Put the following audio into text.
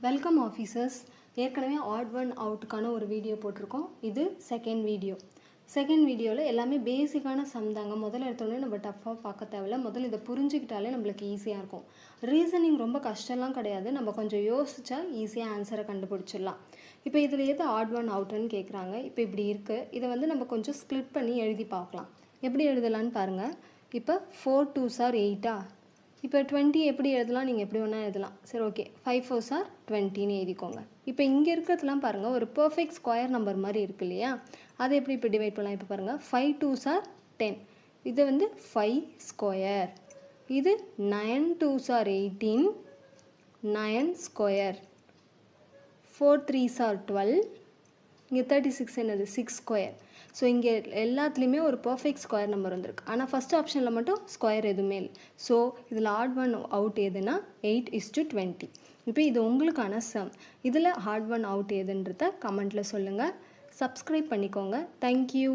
Welcome officers. ஏற்கனவே add one அவுட்டுக்கான ஒரு video போட்டிருக்கோம். இது செகண்ட் வீடியோவில் எல்லாமே பேசிக்கான சம் தாங்க. முதல்ல எடுத்தோடனே நம்ம டஃப்பாக பார்க்க தேவையில்ல. முதல்ல இதை புரிஞ்சுக்கிட்டாலே நம்மளுக்கு ஈஸியாக இருக்கும். ரீசனிங் ரொம்ப கஷ்டம்லாம் கிடையாது. நம்ம கொஞ்சம் யோசிச்சா ஈஸியாக ஆன்சரை கண்டுபிடிச்சிடலாம். இப்போ இதில் எது ஆட் ஒன் அவுட்டுன்னு கேட்குறாங்க. இப்போ இப்படி இருக்குது. இதை நம்ம கொஞ்சம் ஸ்ப்ளிட் பண்ணி எழுதி பார்க்கலாம். எப்படி எழுதலான்னு பாருங்கள். இப்போ 4 2s are 8 இப்போ 20 எப்படி எழுதலாம்? நீங்கள் எப்படி வேணால் எழுதலாம். சரி, ஓகே. 5 4s are 20ன்னு எழுதிக்கோங்க. இப்போ இங்கே இருக்கிறதுலாம் பாருங்கள், ஒரு பர்ஃபெக்ட் ஸ்கொயர் நம்பர் மாதிரி இருக்கு இல்லையா? அதை எப்படி இப்போ டிவைட் பண்ணலாம்? இப்போ பாருங்கள், 5 2s are 10. இது 5 ஸ்கொயர். இது 9 2s are 18, 9 square. 4 3s are 12. இங்கே 36 என்னது? 6 ஸ்கொயர். ஸோ இங்கே எல்லாத்துலேயுமே ஒரு பர்ஃபெக்ட் ஸ்கொயர் நம்பர் வந்திருக்கு. ஆனால் ஃபஸ்ட் ஆப்ஷனில் மட்டும் ஸ்கொயர் எதுவுமே இல்லை. ஸோ இதில் ஆட் ஒன் அவுட் எதுனா 8:20. இப்போ இது உங்களுக்கான சம். இதில் ஆட் ஒன் அவுட் எதுன்றத கமெண்ட்டில் சொல்லுங்கள். சப்ஸ்கிரைப் பண்ணிக்கோங்க. தேங்க்யூ.